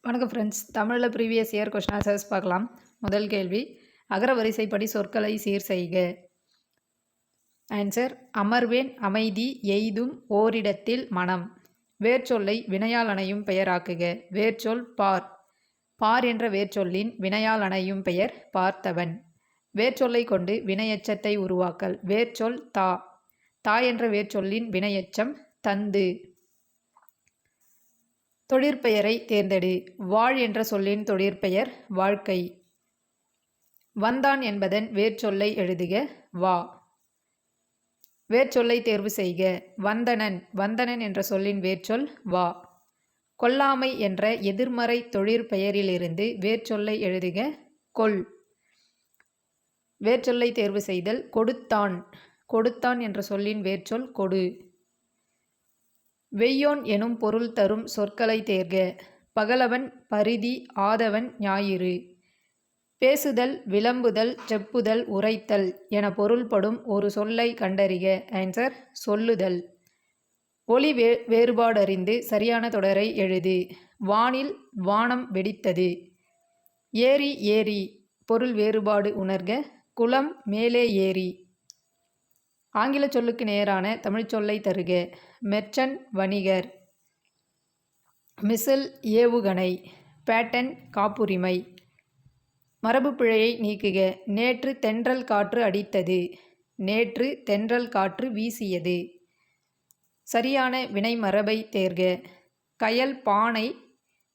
வணக்கம் ஃப்ரெண்ட்ஸ். தமிழில் previous year question answers பார்க்கலாம். முதல் கேள்வி, அகர வரிசைப்படி சொற்களை சீர் செய்க. ஆன்சர்: அமர்வேன், அமைதி, எய்தும், ஓரிடத்தில், மனம். வேர்ச்சொல்லை வினையால் அணையும் பெயராக்குக. வேர்ச்சொல் பார். பார் என்ற வேர்ச்சொல்லின் வினையால் அணையும் பெயர் பார்த்தவன். வேர்ச்சொல்லை கொண்டு வினையெச்சத்தை உருவாக்கல். வேர்ச்சொல் தா. தா என்ற வேர்ச்சொல்லின் வினையெச்சம் தந்து. தொழிற்பெயரை தேர்ந்தெடு. வாழ் என்ற சொல்லின் தொழிற்பெயர் வாழ்க்கை. வந்தான் என்பதன் வேர்ச்சொல்லை எழுதுக. வா. வேர்ச்சொல்லை தேர்வு செய்க. வந்தனன். வந்தனன் என்ற சொல்லின் வேர்ச்சொல் வா. கொல்லாமை என்ற எதிர்மறை தொழிற்பெயரிலிருந்து வேர்ச்சொல்லை எழுதுக. கொல். வேர்ச்சொல்லை தேர்வு செய்தல். கொடுத்தான். கொடுத்தான் என்ற சொல்லின் வேர்ச்சொல் கொடு. வெய்யோன் எனும் பொருள் தரும் சொற்களை தேர்க. பகலவன், பரிதி, ஆதவன், ஞாயிறு. பேசுதல், விளம்புதல், செப்புதல், உரைத்தல் என பொருள்படும் ஒரு சொல்லை கண்டறிக. ஆன்சர்: சொல்லுதல். ஒலி வேறுபாடறிந்து சரியான தொடரை எழுது. வானில் வானம் வெடித்தது. ஏரி ஏரி பொருள் வேறுபாடு உணர்க. குளம் மேலே ஏரி. ஆங்கில சொல்லுக்கு நேரான தமிழ் சொல்லை தருக. மெர்ச்சன்ட் வணிகர். மிசில் ஏவுகணை. பேட்டன் காப்புரிமை. மரபு பிழையை நீக்குக. நேற்று தென்றல் காற்று அடித்தது. நேற்று தென்றல் காற்று வீசியது. சரியான வினை மரபை தேர்க. கயல் பானை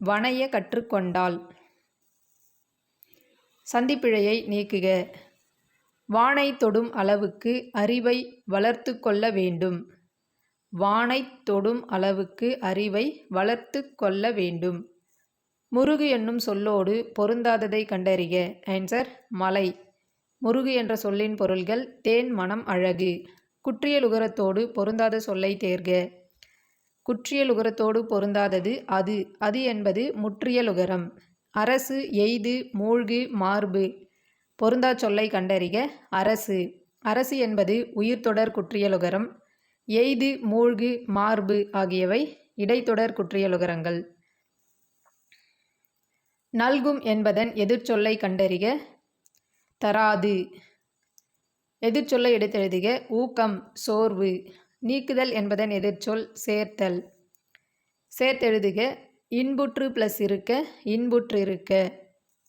வனைய கற்றுக்கொண்டாள். சந்திப்பிழையை நீக்குக. வானை தொடும் அளவுக்கு அறிவை வளர்த்து கொள்ள வேண்டும். வானை தொடும் அளவுக்கு அறிவை வளர்த்து கொள்ள வேண்டும். முருகு என்னும் சொல்லோடு பொருந்தாததை கண்டறிக. ஆன்சர்: மலை. முருகு என்ற சொல்லின் பொருள்கள் தேன், மனம், அழகு. குற்றியலுகரத்தோடு பொருந்தாத சொல்லை தேர்க. குற்றியலுகரத்தோடு பொருந்தாதது அது. அது என்பது முற்றியலுகரம். அரசு, எய்து, மூழ்கு, மார்பு. பொருந்தா சொல்லை கண்டறிக. அரசு. அரசு என்பது உயிர்த்தொடர் குற்றியலுகரம். எய்து, மூழ்கு, மார்பு ஆகியவை இடைத்தொடர் குற்றியலுகரங்கள். நல்கும் என்பதன் எதிர்ச்சொல்லை கண்டறிக. தராது. எதிர்ச்சொல்லை எடுத்தெழுதுக. ஊக்கம், சோர்வு. நீக்குதல் என்பதன் எதிர்ச்சொல் சேர்த்தல். சேர்த்தெழுதுக. இன்புற்று பிளஸ் இருக்க, இன்புற்று இருக்க.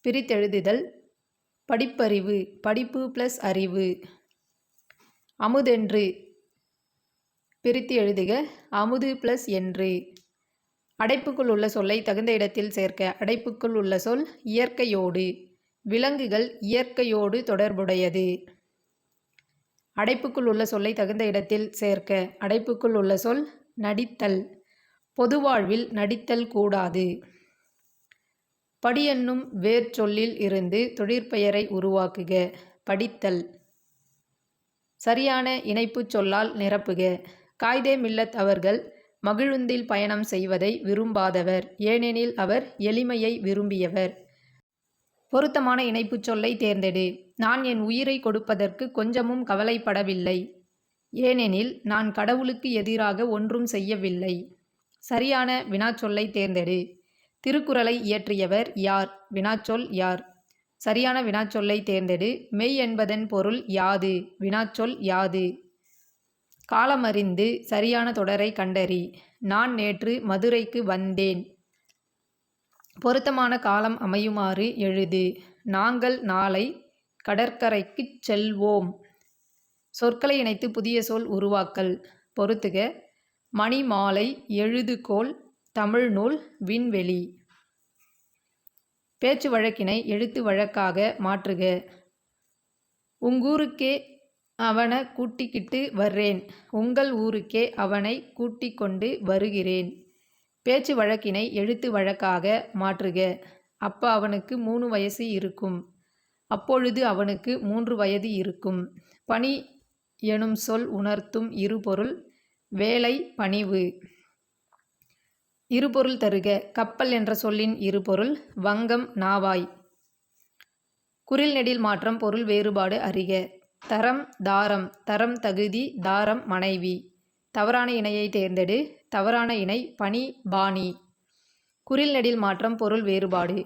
பிரித்தெழுதுதல். படிப்பறிவு. படிப்பு பிளஸ் அறிவு. அமுதென்று. பிரித்து எழுதுக. அமுது பிளஸ் என்று. அடைப்புக்குள் உள்ள சொல்லை தகுந்த இடத்தில் சேர்க்க. அடைப்புக்குள் உள்ள சொல் இயற்கையோடு. விலங்குகள் இயற்கையோடு தொடர்புடையது. அடைப்புக்குள் உள்ள சொல்லை தகுந்த இடத்தில் சேர்க்க. அடைப்புக்குள் உள்ள சொல் நடித்தல். பொதுவாழ்வில் நடித்தல் கூடாது. படி என்னும் வேர்ச்சொல்லில் இருந்து தொழிற்பெயரை உருவாக்குக. படித்தல். சரியான இணைப்புச் சொல்லால் நிரப்புக. காயிதே மில்லத் அவர்கள் மகிழுந்தில் பயணம் செய்வதை விரும்பாதவர். ஏனெனில் அவர் எளிமையை விரும்பியவர். பொருத்தமான இணைப்புச் சொல்லை தேர்ந்தெடு. நான் என் உயிரை கொடுப்பதற்கு கொஞ்சமும் கவலைப்படவில்லை. ஏனெனில் நான் கடவுளுக்கு எதிராக ஒன்றும் செய்யவில்லை. சரியான வினாச்சொல்லை தேர்ந்தெடு. திருக்குறளை இயற்றியவர் யார்? வினாச்சொல் யார்? சரியான வினாச்சொல்லை தேர்ந்தெடு. மெய் என்பதன் பொருள் யாது? வினாச்சொல் யாது? காலமறிந்து சரியான தொடரை கண்டறி. நான் நேற்று மதுரைக்கு வந்தேன். பொருத்தமான காலம் அமையுமாறு எழுது. நாங்கள் நாளை கடற்கரைக்குச் செல்வோம். சொற்களை இணைத்து புதிய சொல் உருவாக்கல். பொருத்துக. மணி, மாலை, எழுதுகோல், தமிழ்நூல், விண்வெளி. பேச்சு வழக்கினை எழுத்து வழக்காக மாற்றுக. உங்கூருக்கே அவனை கூட்டிக்கிட்டு வர்றேன். உங்கள் ஊருக்கே அவனை கூட்டிக் கொண்டு வருகிறேன். பேச்சு வழக்கினை எழுத்து வழக்காக மாற்றுக. அப்ப அவனுக்கு 3 வயசு இருக்கும். அப்பொழுது அவனுக்கு 3 வயது இருக்கும். பணி எனும் சொல் உணர்த்தும் இருபொருள் வேலை, பணிவு. இருபொருள் தருக. கப்பல் என்ற சொல்லின் இருபொருள் வங்கம், நாவாய். குறில் நெடில் மாற்றம் பொருள் வேறுபாடு அறிக. தரம் தாரம். தரம் தகுதி, தாரம் மனைவி. தவறான இணையை தேர்ந்தெடு. தவறான இணை பணி, பாணி. குறில் நெடில் மாற்றம் பொருள் வேறுபாடு.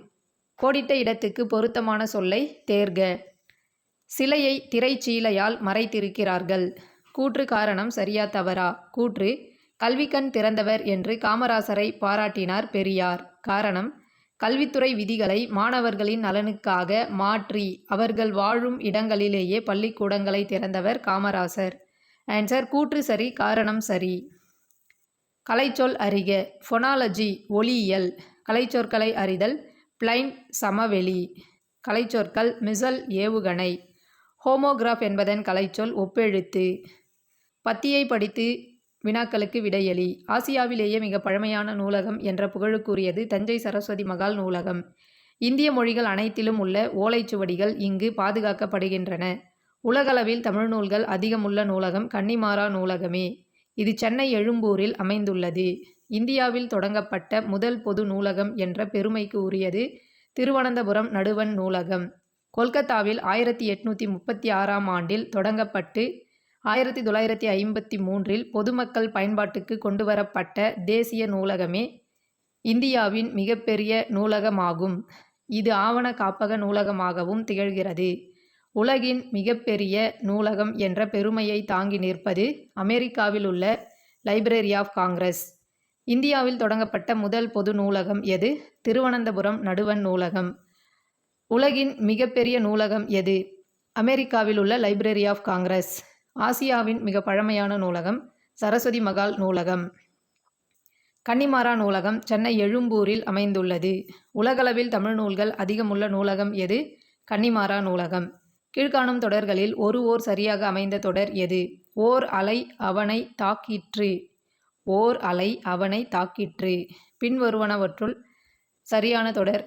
கோடிட்ட இடத்துக்கு பொருத்தமான சொல்லை தேர்க. சிலையை திரைச்சீலையால் மறைத்திருக்கிறார்கள். கூற்று காரணம் சரியா தவறா? கூற்று கல்விக்கண் திறந்தவர் என்று காமராசரை பாராட்டினார் பெரியார். காரணம் கல்வித்துறை விதிகளை மாணவர்களின் நலனுக்காக மாற்றி அவர்கள் வாழும் இடங்களிலேயே பள்ளிக்கூடங்களை திறந்தவர் காமராசர். ஆன்சர் கூற்று சரி, காரணம் சரி. கலைச்சொல் அறிக. ஃபொனாலஜி ஒலியியல். கலைச்சொற்களை அறிதல். பிளைன் சமவெளி. கலைச்சொற்கள் மிசல் ஏவுகணை. ஹோமோகிராஃப் என்பதன் கலைச்சொல் ஒப்பெழுத்து. பத்தியை படித்து வினாக்களுக்கு விடையளி. ஆசியாவிலேயே மிக பழமையான நூலகம் என்ற புகழுக்குரியது தஞ்சை சரஸ்வதி மகால் நூலகம். இந்திய மொழிகள் அனைத்திலும் உள்ள ஓலைச்சுவடிகள் இங்கு பாதுகாக்கப்படுகின்றன. உலகளவில் தமிழ் நூல்கள் அதிகமுள்ள நூலகம் கன்னிமாரா நூலகமே. இது சென்னை எழும்பூரில் அமைந்துள்ளது. இந்தியாவில் தொடங்கப்பட்ட முதல் பொது நூலகம் என்ற பெருமைக்கு உரியது திருவனந்தபுரம் நடுவண் நூலகம். கொல்கத்தாவில் 1836ஆம் ஆண்டில் தொடங்கப்பட்டு 1953இல் பொதுமக்கள் பயன்பாட்டுக்கு கொண்டுவரப்பட்ட தேசிய நூலகமே இந்தியாவின் மிகப்பெரிய நூலகமாகும். இது ஆவண காப்பக நூலகமாகவும் திகழ்கிறது. உலகின் மிகப்பெரிய நூலகம் என்ற பெருமையை தாங்கி நிற்பது அமெரிக்காவில் உள்ள லைப்ரரி ஆஃப் காங்கிரஸ். இந்தியாவில் தொடங்கப்பட்ட முதல் பொது நூலகம் எது? திருவனந்தபுரம் நடுவண் நூலகம். உலகின் மிகப்பெரிய நூலகம் எது? அமெரிக்காவில் உள்ள லைப்ரரி ஆஃப் காங்கிரஸ். ஆசியாவின் மிக பழமையான நூலகம் சரஸ்வதி மகால் நூலகம். கன்னிமாரா நூலகம் சென்னை எழும்பூரில் அமைந்துள்ளது. உலகளவில் தமிழ் நூல்கள் அதிகமுள்ள நூலகம் எது? கன்னிமாரா நூலகம். கீழ்காணும் தொடர்களில் ஒரு ஓர் சரியாக அமைந்த தொடர் எது? ஓர் அலை அவனை தாக்கிற்று. ஓர் அலை அவனை தாக்கிற்று. பின்வருவனவற்றுள் சரியான தொடர்.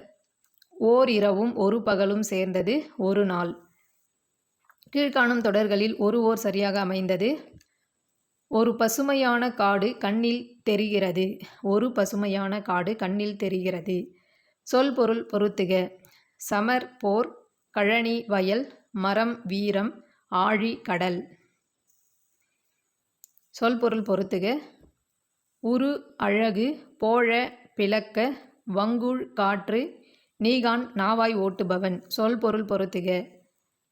ஓர் இரவும் ஒரு பகலும் சேர்ந்தது ஒரு நாள். கீழ்காணும் தொடர்களில் ஒரு ஓர் சரியாக அமைந்தது. ஒரு பசுமையான காடு கண்ணில் தெரிகிறது. ஒரு பசுமையான காடு கண்ணில் தெரிகிறது. சொல் பொருள் பொருத்துக. சமர் போர், கழனி வயல், மரம் வீரம், ஆழி கடல். சொல் பொருள் பொருத்துக. உரு அழகு, போழ பிளக்க, வங்குள் காற்று, நீகான் நாவாய் ஓட்டுபவன். சொல் பொருள் பொருத்துக.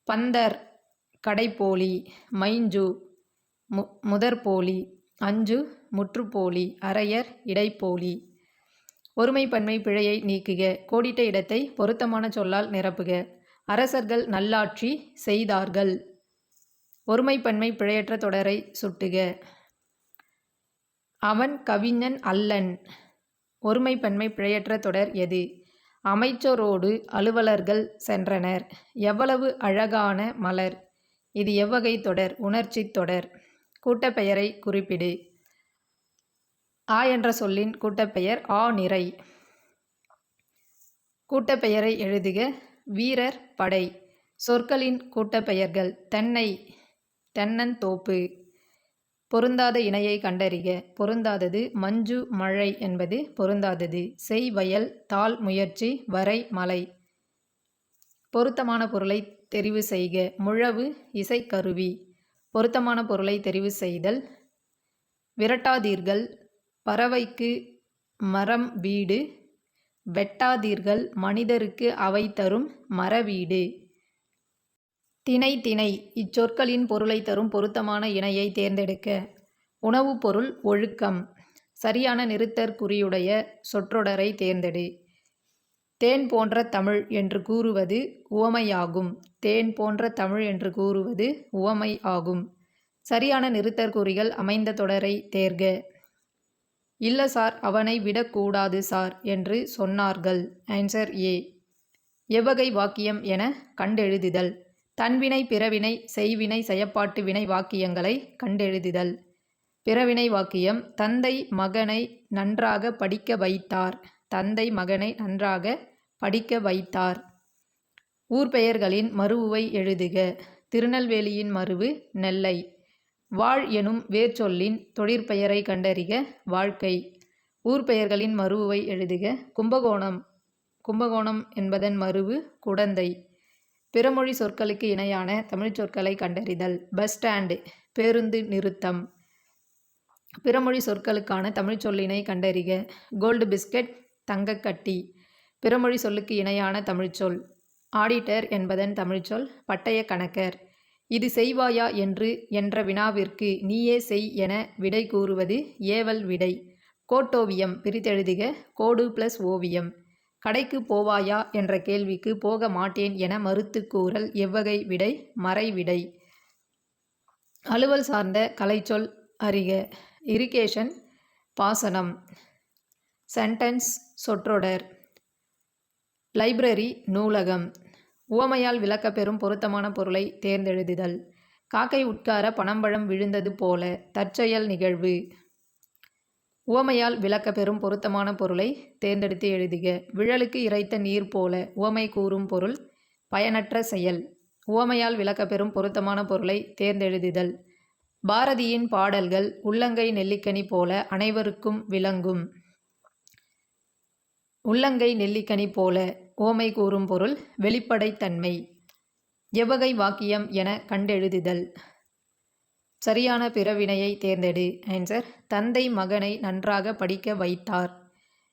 பந்தர் கடைப்போலி, மைஞ்சு முதற்போலி, அஞ்சு முற்றுப்போலி, அரையர் இடைப்போலி. ஒருமைப்பன்மை பிழையை நீக்குக. கோடிட்ட இடத்தை பொருத்தமான சொல்லால் நிரப்புக. அரசர்கள் நல்லாட்சி செய்தார்கள். ஒருமைப்பன்மை பிழையற்ற தொடரை சுட்டுக. அவன் கவிஞன் அல்லன். ஒருமைப்பன்மை பிழையற்ற தொடர் எது? அமைச்சரோடு அலுவலர்கள் சென்றனர். எவ்வளவு அழகான மலர். இது எவ்வகை தொடர்? உணர்ச்சி தொடர். கூட்டப்பெயரை குறிப்பிடு. ஆ என்ற சொல்லின் கூட்டப்பெயர் ஆ நிறை. கூட்டப்பெயரை எழுதுக. வீரர் படை. சொற்களின் கூட்டப்பெயர்கள். தென்னை தென்னந்தோப்பு. பொருந்தாத இணையை கண்டறிக. பொருந்தாதது மஞ்சு மழை என்பது பொருந்தாதது. செய் வயல், தாள் முயற்சி, வரை மலை. பொருத்தமான பொருளை தெரிவு செய்க. முழவு இசைக்கருவி. பொருத்தமான பொருளை தெரிவு செய்தல். விரட்டாதீர்கள் பறவைக்கு மரம் வீடு. வெட்டாதீர்கள் மனிதருக்கு அவை தரும் மரவீடு. திணை திணை. இச்சொற்களின் பொருளை தரும் பொருத்தமான இணையை தேர்ந்தெடுக்க. உணவு பொருள் ஒழுக்கம். சரியான நிறுத்தற்குறியுடைய சொற்றொடரை தேர்ந்தெடு. தேன் போன்ற தமிழ் என்று கூறுவது உவமையாகும். தேன் போன்ற தமிழ் என்று கூறுவது உவமை ஆகும். சரியான நிறுத்தற்குறிகள் அமைந்த தொடரை தேர்க. இல்ல சார், அவனை விடக்கூடாது சார் என்று சொன்னார்கள். Answer A. எவ்வகை வாக்கியம் என கண்டெழுதுதல். தன்வினை, பிறவினை, செய்வினை, செயப்பாட்டு வினை வாக்கியங்களை கண்டெழுதுதல். பிறவினை வாக்கியம். தந்தை மகனை நன்றாக படிக்க வைத்தார். தந்தை மகனை நன்றாக படிக்க வைத்தார். ஊர் பெயர்களின் மருவுவை எழுதுக. திருநெல்வேலியின் மருவு நெல்லை. வாழ் எனும் வேர்ச்சொல்லின் தொழிற்பெயரை கண்டறிக. வாழ்க்கை. ஊர் பெயர்களின் மருவுவை எழுதுக. கும்பகோணம். கும்பகோணம் என்பதன் மருவு குடந்தை. பிறமொழி சொற்களுக்கு இணையான தமிழ் சொற்களை கண்டறிதல். பஸ் ஸ்டாண்டு பேருந்து நிறுத்தம். பிறமொழி சொற்களுக்கான தமிழ் சொல்லினை கண்டறிக. கோல்டு பிஸ்கட் தங்கக்கட்டி. பிறமொழி சொல்லுக்கு இணையான தமிழ்ச்சொல். ஆடிட்டர் என்பதன் தமிழ்ச்சொல் பட்டய கணக்கர். இது செய்வாயா என்ற வினாவிற்கு நீயே செய் என விடை கூறுவது ஏவல் விடை. கோட்டோவியம் பிரித்தெழுதுக கோடு + ஓவியம். கடைக்கு போவாயா என்ற கேள்விக்கு போக மாட்டேன் என மறுத்து கூறல் எவ்வகை விடை? மறைவிடை. அலுவல் சார்ந்த கலைச்சொல் அறிக. இரிகேஷன் பாசனம். சென்டென்ஸ் சொற்றொடர். லைப்ரரி நூலகம். உவமையால் விளக்கப்பெறும் பொருத்தமான பொருளை தேர்ந்தெழுதுதல். காக்கை உட்கார பனம்பழம் விழுந்தது போல. தற்செயல் நிகழ்வு. உவமையால் விளக்கப்பெறும் பொருத்தமான பொருளை தேர்ந்தெடுத்து எழுதுக. விழலுக்கு இறைத்த நீர் போல. உவமை கூறும் பொருள் பயனற்ற செயல். உவமையால் விளக்கப்பெறும் பொருத்தமான பொருளை தேர்ந்தெழுதுதல். பாரதியின் பாடல்கள் உள்ளங்கை நெல்லிக்கனி போல அனைவருக்கும் விளங்கும். உள்ளங்கை நெல்லிக்கனி போல. உவமை கூறும் பொருள் வெளிப்படைத்தன்மை. எவ்வகை வாக்கியம் என கண்டெழுதுதல். சரியான பிறவினையை தேர்ந்தெடு. ஆன்சர் தந்தை மகனை நன்றாக படிக்க வைத்தார்.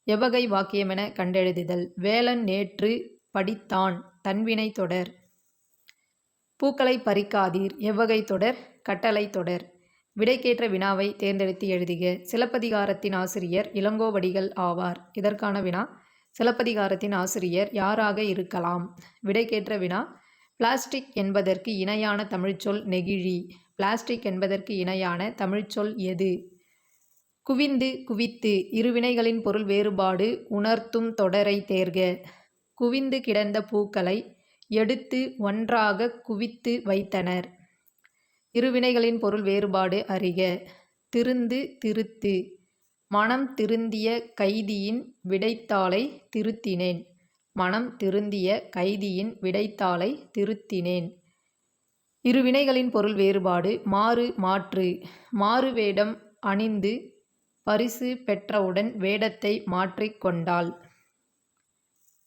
எவ்வகை வாக்கியம் என கண்டெழுதுதல். வேலன் நேற்று படித்தான். தன்வினை தொடர். பூக்களை பறிக்காதீர். எவ்வகை தொடர்? கட்டளை தொடர். விடைக்கேற்ற வினாவை தேர்ந்தெடுத்து எழுதுக. சிலப்பதிகாரத்தின் ஆசிரியர் இளங்கோவடிகள் ஆவார். இதற்கான வினா சிலப்பதிகாரத்தின் ஆசிரியர் யாராக இருக்கலாம்? விடைக்கேற்ற வினா பிளாஸ்டிக் என்பதற்கு இணையான தமிழ்ச்சொல் நெகிழி. பிளாஸ்டிக் என்பதற்கு இணையான தமிழ்ச்சொல் எது? குவிந்து குவித்து. இருவினைகளின் பொருள் வேறுபாடு உணர்த்தும் தொடரை தேர்க. குவிந்து கிடந்த பூக்களை எடுத்து ஒன்றாக குவித்து வைத்தனர். இருவினைகளின் பொருள் வேறுபாடு அறிக. திருந்து திருத்து. மனம் திருந்திய கைதியின் விடைத்தாளை திருத்தினேன். மனம் திருந்திய கைதியின் விடைத்தாளை திருத்தினேன். இருவினைகளின் பொருள் வேறுபாடு மாறு மாற்று. மாறு வேடம் அணிந்து பரிசு பெற்றவுடன் வேடத்தை மாற்றிக் கொண்டாள்.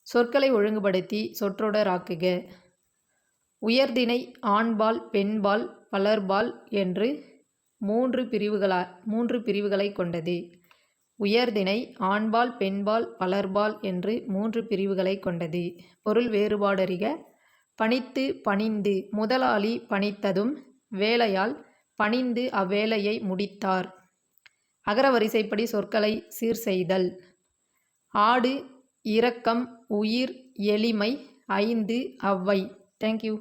சொற்களை ஒழுங்குபடுத்தி சொற்றொடராக்குக. உயர்திணை ஆண்பால் பெண்பால் பலர்பால் என்று மூன்று பிரிவுகளை கொண்டது. உயர்திணை ஆண்பால் பெண்பால் பலர்பால் என்று 3 பிரிவுகளை கொண்டது. பொருள் வேறுபாடறிக. பணித்து பணிந்து. முதலாளி பணித்ததும் வேலையால் பணிந்து அவ்வேலையை முடித்தார். அகர வரிசைப்படி சொற்களை சீர் செய்தல். ஆடு இரக்கம் உயிர் எளிமை 5 அவ்வை. தேங்க்யூ.